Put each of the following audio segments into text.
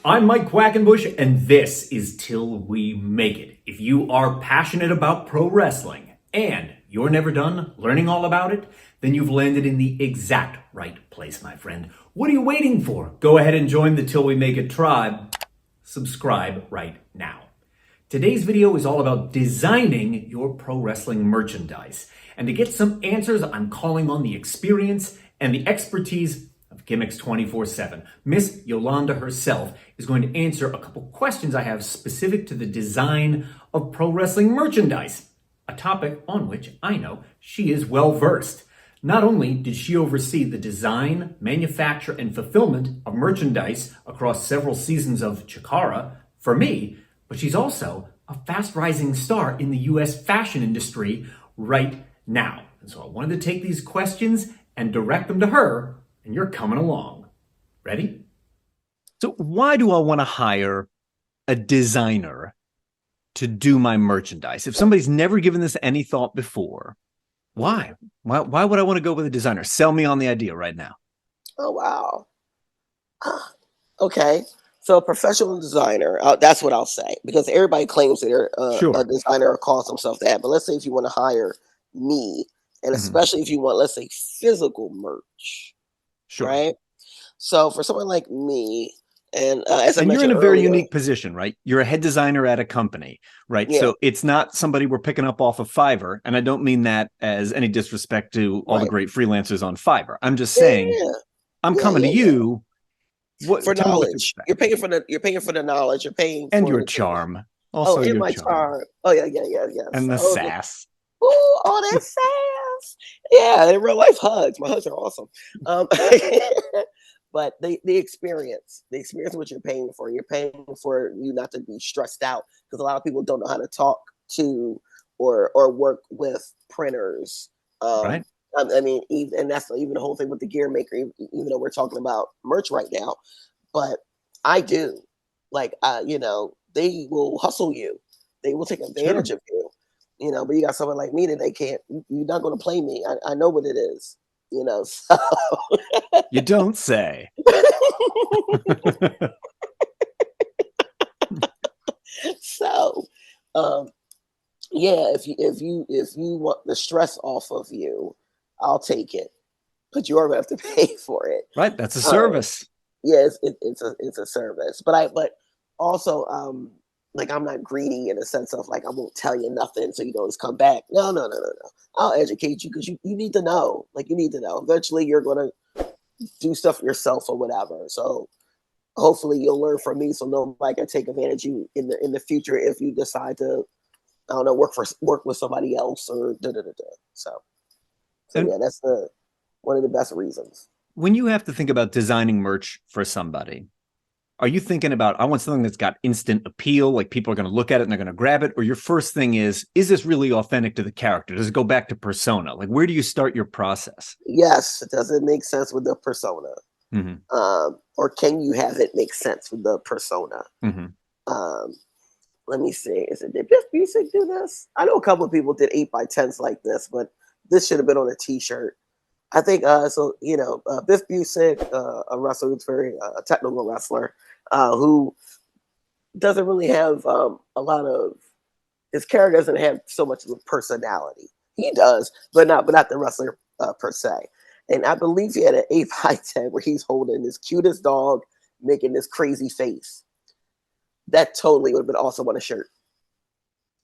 I'm Mike Quackenbush, and this is Till We Make It. If you are passionate about pro wrestling and you're never done learning all about it, then you've landed in the exact right place, my friend. What are you waiting for? Go ahead and join the Till We Make It tribe. Subscribe right now. Today's video is all about designing your pro wrestling merchandise. And to get some answers, I'm calling on the experience and the expertise of Gimmicks 24/7. Miss Yolanda herself is going to answer a couple questions I have specific to the design of pro wrestling merchandise, a topic on which I know she is well versed. Not only did she oversee the design, manufacture, and fulfillment of merchandise across several seasons of Chikara for me, but she's also a fast rising star in the US fashion industry right now. And so I wanted to take these questions and direct them to her, and you're coming along. Ready? So why do I want to hire a designer to do my merchandise? If somebody's never given this any thought before, why? Why would I want to go with a designer? Sell me on the idea right now. Oh, wow. Okay. So a professional designer, that's what I'll say, because everybody claims that they're Sure. a designer or calls themselves that. But let's say if you want to hire me, and especially if you want, let's say, physical merch, Sure. right? So for someone like me, and as I And you're mentioned in a very earlier, unique position, right? You're a head designer at a company, right? Yeah. So it's not somebody we're picking up off of Fiverr. And I don't mean that as any disrespect to all the Right. great freelancers on Fiverr. I'm just Yeah, saying, yeah, I'm yeah, coming yeah, to you. for Tell me what to knowledge. expect. You're paying for the knowledge. You're paying And for your the charm. Oh, Also and your my charm. charm. Oh yeah, yes. And the Oh, sass. ooh, all that sass. Yeah, in real life hugs. My hugs are awesome. Um, but the experience what you're paying for. You're paying for you not to be stressed out, because a lot of people don't know how to talk to or work with printers. Right. I mean, and that's even the whole thing with the gear maker. Even though we're talking about merch right now, but I do they will hustle you. They will take advantage of you. But you got someone like me that they can't. You're not going to play me. I know what it is. So You don't say. so, yeah. If you want the stress off of you, I'll take it. But you are going to have to pay for it. Right. That's a service. Yes, it's a service. But also like, I'm not greedy in the sense of like I won't tell you nothing so you don't just come back. No. I'll educate you because you need to know. Like, you need to know. Eventually you're gonna do stuff yourself or whatever. So hopefully you'll learn from me so nobody can take advantage of you in the future if you decide to, I don't know, work with somebody else or da. So yeah, that's one of the best reasons. When you have to think about designing merch for somebody, are you thinking about, I want something that's got instant appeal, like people are going to look at it and they're going to grab it? Or your first thing is this really authentic to the character? Does it go back to persona? Like, where do you start your process? Yes, does it make sense with the persona? Mm-hmm. Or can you have it make sense with the persona? Mm-hmm. Let me see. Did Biff Busick do this? I know a couple of people did 8x10s like this, but this should have been on a t-shirt. I think Biff Busick, a wrestler who's very technical wrestler, who doesn't really have a lot of, his character doesn't have so much of a personality. He does, but not the wrestler per se. And I believe he had an 8x10 where he's holding his cutest dog, making this crazy face. That totally would have been awesome on a shirt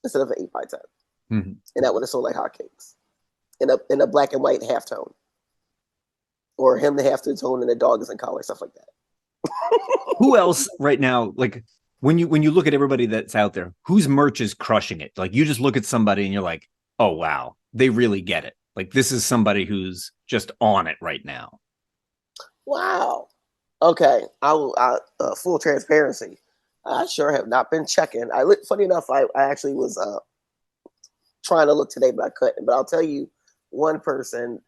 instead of an 8x10. Mm-hmm. And that would have sold like hotcakes in a black and white halftone. Or him the halftone and the dog is in color, stuff like that. Who else right now, like when you look at everybody that's out there, whose merch is crushing it? Like, you just look at somebody and you're like, oh wow, they really get it. Like, this is somebody who's just on it right now. Wow. Okay. Full transparency. I sure have not been checking. Funny enough, I actually was trying to look today, but I couldn't. But I'll tell you one person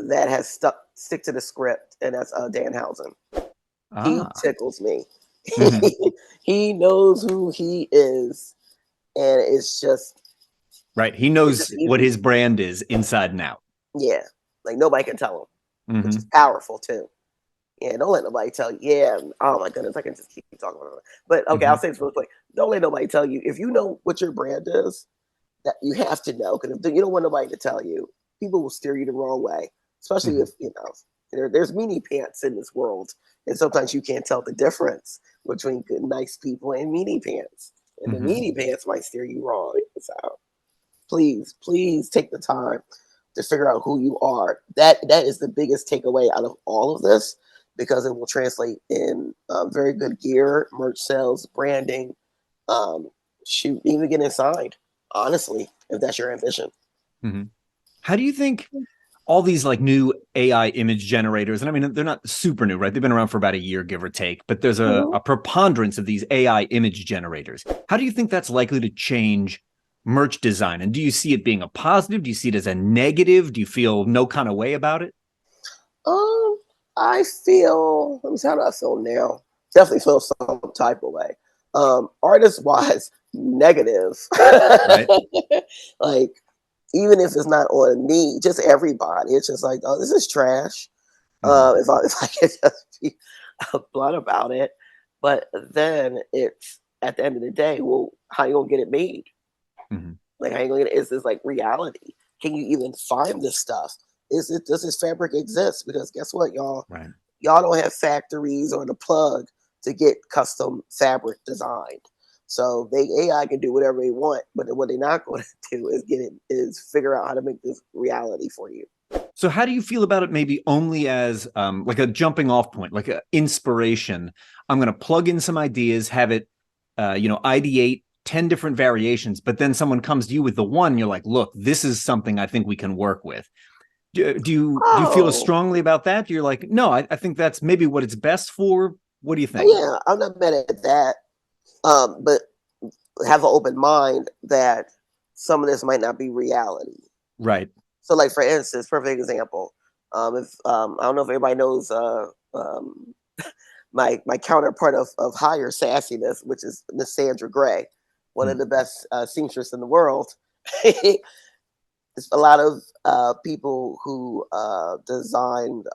that has stick to the script, and that's Danhausen. He tickles me. Mm-hmm. He knows who he is, and it's just right. He knows what his brand is inside and out. Yeah, like nobody can tell him, which is powerful too. Yeah, don't let nobody tell you. Yeah, oh my goodness, I can just keep talking about it. But okay, I'll Hmm. say this real quick. Don't let nobody tell you if you know what your brand is. That you have to know because if you don't want nobody to tell you, people will steer you the wrong way. Especially Hmm. if there's meanie pants in this world, and sometimes you can't tell the difference between good, nice people and meanie pants. And the Hmm. meanie pants might steer you wrong. So please, please take the time to figure out who you are. That is the biggest takeaway out of all of this because it will translate in very good gear, merch sales, branding, um, shoot, even getting signed. Honestly, if that's your ambition. Hmm. How do you think all these like new AI image generators, and I mean, they're not super new, right? They've been around for about a year, give or take, but there's Mhm. a preponderance of these AI image generators. How do you think that's likely to change merch design? And do you see it being a positive? Do you see it as a negative? Do you feel no kind of way about it? Um, I feel. Let me see how do I feel now. Definitely feel some type of way. Artist wise, negative. Right. Like even if it's not on me, just everybody. It's just like, oh, this is trash. Hmm. If I could just be blunt about it, but then it's at the end of the day, well, how you gonna get it made? Hmm. Like, how you gonna get it? Is this like reality? Can you even find this stuff? Does this fabric exist? Because guess what, y'all? Right. Y'all don't have factories or the plug to get custom fabric designed. So they AI can do whatever they want, but what they're not going to do is figure out how to make this reality for you. So how do you feel about it maybe only as like a jumping off point, like an inspiration? I'm going to plug in some ideas, have it, ideate 10 different variations, but then someone comes to you with the one, you're like, look, this is something I think we can work with. Do you feel as Oh, strongly about that? You're like, no, I think that's maybe what it's best for. What do you think? yeah, I'm not mad at that. But have an open mind that some of this might not be reality. Right. So, like for instance, perfect example. If I don't know if everybody knows my counterpart of higher sassiness, which is Miss Sandra Gray, one of Mm. the best seamstress in the world. It's a lot of people who designed.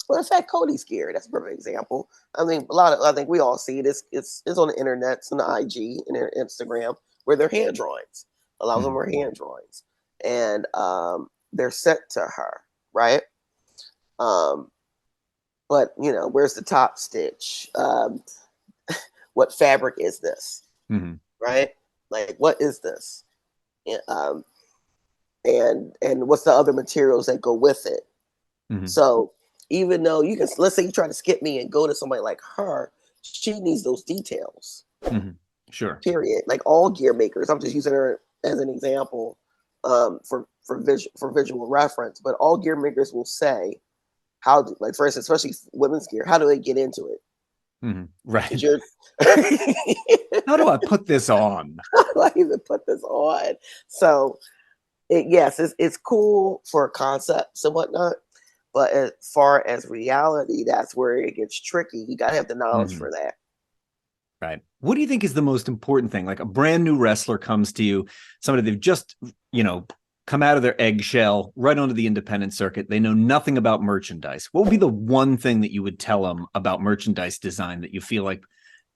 Well, in fact, Cody's gear. That's a perfect example. I mean, a lot of. I think we all see it. It's on the internet, it's on the IG and their Instagram, where they're hand drawings. A lot of them Mm. are hand drawings, and they're sent to her, right? Um, but where's the top stitch? What fabric is this, Mm. right? Like, what is this? Yeah, and what's the other materials that go with it? Mm. So even though you can, let's say you try to skip me and go to somebody like her, she needs those details. Mm. Sure. Period. Like all gear makers, I'm just using her as an example for visual reference. But all gear makers will say how, like for instance, especially women's gear, how do they get into it? Mm. Right. Because you're How do I put this on? how do I even put this on? So yes, it's cool for concepts and whatnot. But as far as reality, that's where it gets tricky. You gotta have the knowledge Mm. for that. Right. What do you think is the most important thing? Like a brand new wrestler comes to you, somebody they've just, you know, come out of their eggshell right onto the independent circuit. They know nothing about merchandise. What would be the one thing that you would tell them about merchandise design that you feel like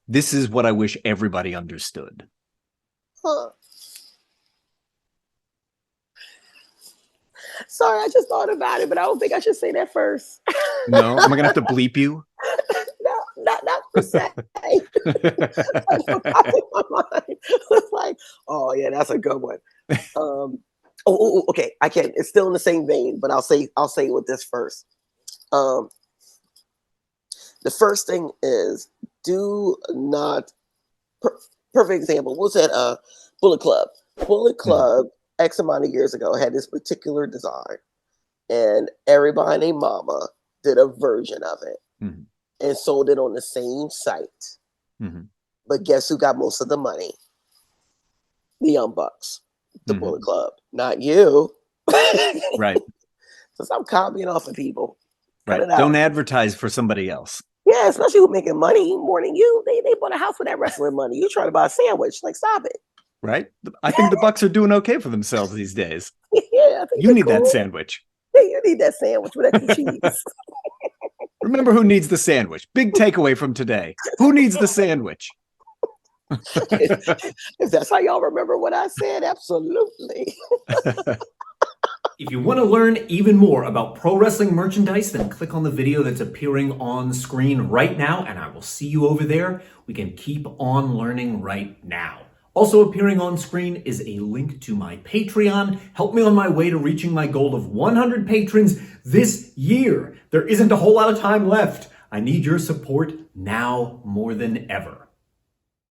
this is what I wish everybody understood? Huh. Sorry, I just thought about it, but I don't think I should say that first. No, am I gonna have to bleep you? No, not per se. Popped in my mind. It's like, oh yeah, that's a good one. Okay, I can. It's still in the same vein, but I'll say with this first. Um, the first thing is do not. Per, perfect example. What's that? Bullet Club. Bullet Mhm. Club. X amount of years ago had this particular design, and everybody named Mama did a version of it Mhm. and sold it on the same site. Mhm. But guess who got most of the money? The Young Bucks, the Mhm. Bullet Club, not you. Right. So stop copying off of people. Cut Right. it Don't out. advertise for somebody else. Yeah, especially who making money more than you. They bought a house with that wrestling money. You trying to buy a sandwich? Like, stop it. Right. I think the Bucks are doing okay for themselves these days. Yeah, I think You they're need that cool. sandwich. Yeah, you need that sandwich with extra cheese. Remember who needs the sandwich. Big takeaway from today. Who needs the sandwich? If that's how y'all remember what I said, absolutely. If you want to learn even more about pro wrestling merchandise, then click on the video that's appearing on screen right now, and I will see you over there. We can keep on learning right now. Also appearing on screen is a link to my Patreon. Help me on my way to reaching my goal of 100 patrons this year. There isn't a whole lot of time left. I need your support now more than ever.